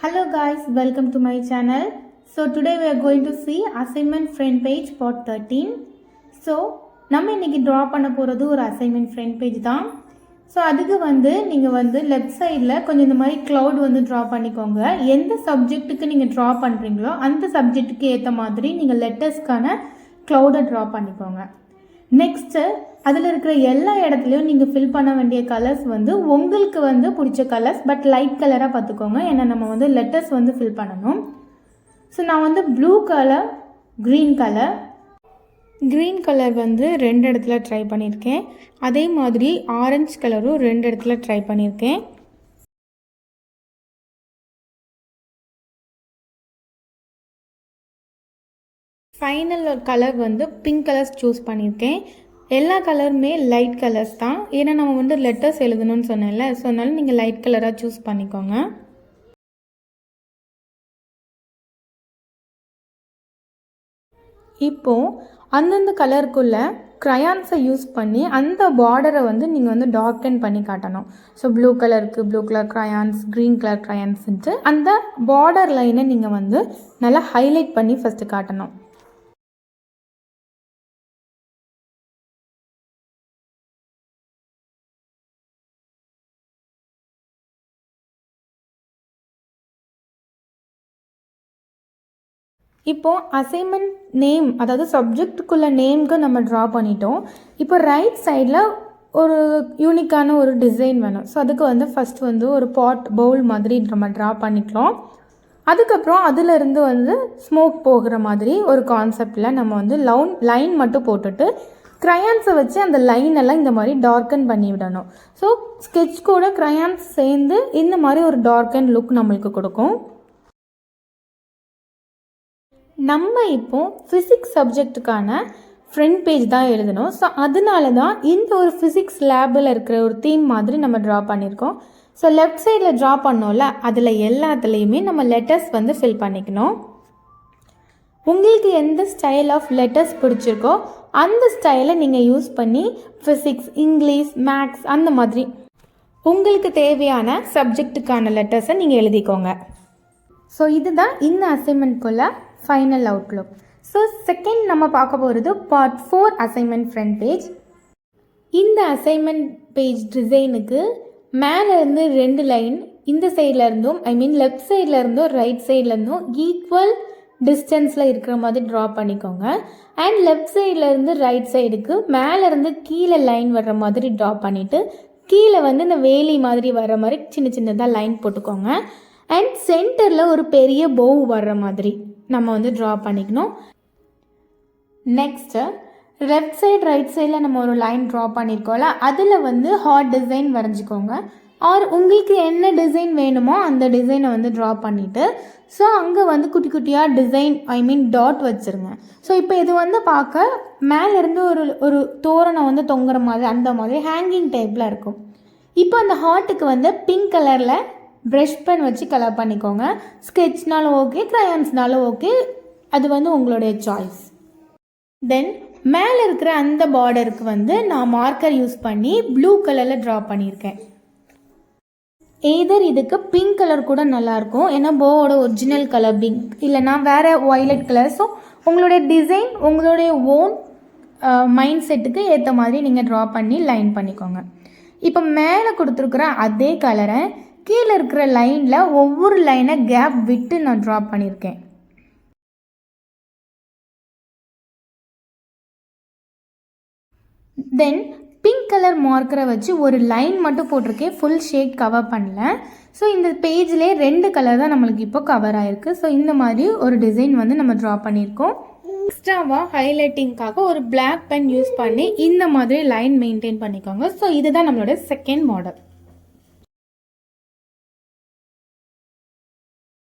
Hello guys, welcome to my channel. So today we are going to see assignment front page part 13. So நம்ம இன்னைக்கு draw பண்ண போறது ஒரு assignment front page தான். So அதுக்கு நீங்க left sideல கொஞ்சம் இந்த மாதிரி cloud draw பண்ணிக்கோங்க. எந்த சப்ஜெக்ட்டுக்கு நீங்க draw பண்றீங்களோ அந்த சப்ஜெக்ட்டுக்கு ஏத்த மாதிரி நீங்க lettersக்கான cloud draw பண்ணிக்கோங்க. Next அதில் இருக்கிற எல்லா இடத்துலையும் நீங்கள் ஃபில் பண்ண வேண்டிய கலர்ஸ் உங்களுக்கு பிடிச்ச கலர்ஸ் பட் லைட் கலராக பார்த்துக்கோங்க. ஏன்னா நம்ம லெட்டர்ஸ் ஃபில் பண்ணணும். ஸோ நான் ப்ளூ கலர், க்ரீன் கலர் ரெண்டு இடத்துல ட்ரை பண்ணியிருக்கேன். அதே மாதிரி ஆரஞ்சு கலரும் ரெண்டு இடத்துல ட்ரை பண்ணியிருக்கேன். Final colour pink colours choose பண்ணியிருக்கேன். எல்லா கலருமே லைட் கலர்ஸ் தான். ஏன்னா நம்ம லெட்டர்ஸ் எழுதணும்னு சொன்னேன்ல, ஸோ அதனால நீங்கள் லைட் கலராக சூஸ் பண்ணிக்கோங்க. இப்போது அந்தந்த கலருக்குள்ளே க்ரையான்ஸை யூஸ் பண்ணி அந்த பார்டரை நீங்கள் டார்க்கன் பண்ணி காட்டணும். ஸோ ப்ளூ கலருக்கு blue colour crayons, green colour க்ரையான்ஸுன்ட்டு அந்த பார்டர் லைனை நீங்கள் நல்லா ஹைலைட் பண்ணி ஃபஸ்ட்டு காட்டணும். இப்போது அசைன்மெண்ட் நேம், அதாவது சப்ஜெக்டுக்குள்ள நேம்க்கு நம்ம ட்ரா பண்ணிட்டோம். இப்போ ரைட் சைடில் ஒரு யூனிக்கான ஒரு டிசைன் வேணும். ஸோ அதுக்கு ஃபஸ்ட் ஒரு பாட் பவுல் மாதிரி நம்ம ட்ரா பண்ணிக்கலாம். அதுக்கப்புறம் அதிலிருந்து ஸ்மோக் போகிற மாதிரி ஒரு கான்செப்டில் நம்ம லைன் மட்டும் போட்டுட்டு க்ரையான்ஸை வச்சு அந்த லைனெல்லாம் இந்த மாதிரி டார்க்கன் பண்ணி விடணும். ஸோ ஸ்கெட்ச் கூட க்ரையான்ஸ் சேர்ந்து இந்த மாதிரி ஒரு டார்க்கன் லுக் நம்மளுக்கு கொடுக்கும். நம்ம இப்போது ஃபிசிக்ஸ் சப்ஜெக்டுக்கான ஃப்ரண்ட் பேஜ் தான் எழுதணும். ஸோ அதனால தான் இந்த ஒரு ஃபிசிக்ஸ் லேபில் இருக்கிற ஒரு தீம் மாதிரி நம்ம ட்ரா பண்ணியிருக்கோம். ஸோ லெஃப்ட் சைடில் ட்ரா பண்ணோம்ல, அதில் எல்லாத்துலேயுமே நம்ம லெட்டர்ஸ் ஃபில் பண்ணிக்கணும். உங்களுக்கு எந்த ஸ்டைல் ஆஃப் லெட்டர்ஸ் பிடிச்சிருக்கோ அந்த ஸ்டைலை நீங்கள் யூஸ் பண்ணி ஃபிசிக்ஸ், இங்கிலீஷ், மேக்ஸ் அந்த மாதிரி உங்களுக்கு தேவையான சப்ஜெக்டுக்கான லெட்டர்ஸை நீங்கள் எழுதிக்கோங்க. ஸோ இதுதான் இந்த அசைன்மெண்ட்குள்ளே ஃபைனல் அவுட்லுக். ஸோ செகண்ட் நம்ம பார்க்க போகிறது பார்ட் 4 அசைன்மெண்ட் ஃப்ரண்ட் பேஜ். இந்த அசைன்மெண்ட் பேஜ் டிசைனுக்கு மேலேருந்து 2 லைன் இந்த சைடில் இருந்தும், லெஃப்ட் சைடில் இருந்தும் ரைட் சைடில் இருந்தும் ஈக்குவல் டிஸ்டன்ஸில் இருக்கிற மாதிரி ட்ரா பண்ணிக்கோங்க. அண்ட் லெஃப்ட் சைடில் இருந்து ரைட் சைடுக்கு மேலேருந்து கீழே லைன் வர்ற மாதிரி ட்ரா பண்ணிவிட்டு கீழே இந்த வேலி மாதிரி வர்ற மாதிரி சின்ன சின்னதாக லைன் போட்டுக்கோங்க. அண்ட் சென்டரில் ஒரு பெரிய பவு வர்ற மாதிரி நம்ம ட்ரா பண்ணிக்கணும். நெக்ஸ்ட்டு லெஃப்ட் சைடு ரைட் சைடில் நம்ம ஒரு லைன் ட்ரா பண்ணியிருக்கோம்ல, அதில் ஹார்ட் டிசைன் வரைஞ்சிக்கோங்க. ஆர் உங்களுக்கு என்ன டிசைன் வேணுமோ அந்த டிசைனை ட்ரா பண்ணிவிட்டு ஸோ அங்கே குட்டி குட்டியாக டிசைன் டாட் வச்சுருங்க. ஸோ இப்போ இது பார்க்க மேலேருந்து ஒரு தோரணம் தொங்குற மாதிரி அந்த மாதிரி ஹேங்கிங் டைப்பில் இருக்கும். இப்போ அந்த ஹார்ட்டுக்கு பிங்க் கலரில் ப்ரஷ் பென் வச்சு கலர் பண்ணிக்கோங்க. ஸ்கெட்ச்னாலும் ஓகே, க்ரையான்ஸ்னாலும் ஓகே, அது உங்களுடைய சாய்ஸ். தென் மேலே இருக்கிற அந்த பார்டருக்கு நான் மார்க்கர் யூஸ் பண்ணி ப்ளூ கலரில் ட்ரா பண்ணியிருக்கேன். எய்தர் இதுக்கு பிங்க் கலர் கூட நல்லாயிருக்கும், ஏன்னா போவோட ஒரிஜினல் கலர் பிங்க், இல்லைனா வேறு வயலட் கலர். ஸோ உங்களுடைய டிசைன் உங்களுடைய ஓன் மைண்ட் செட்டுக்கு ஏற்ற மாதிரி நீங்கள் ட்ரா பண்ணி லைன் பண்ணிக்கோங்க. இப்போ மேலே கொடுத்துருக்குற அதே கலரை கீழே இருக்கிற லைனில் ஒவ்வொரு லைனை கேப் விட்டு நான் ட்ரா பண்ணியிருக்கேன். தென் பிங்க் கலர் மார்க்கரை வச்சு ஒரு லைன் மட்டும் போட்டிருக்கேன், ஃபுல் ஷேட் கவர் பண்ணல. ஸோ இந்த பேஜ்லேயே 2 கலர் தான் நம்மளுக்கு இப்போ கவர் ஆகிருக்கு. ஸோ இந்த மாதிரி ஒரு டிசைன் நம்ம ட்ரா பண்ணியிருக்கோம். எக்ஸ்ட்ராவாக ஹைலைட்டிங்காக ஒரு பிளாக் பென் யூஸ் பண்ணி இந்த மாதிரி லைன் மெயின்டைன் பண்ணிக்கோங்க. ஸோ இதுதான் நம்மளோட செகண்ட் மாடல்.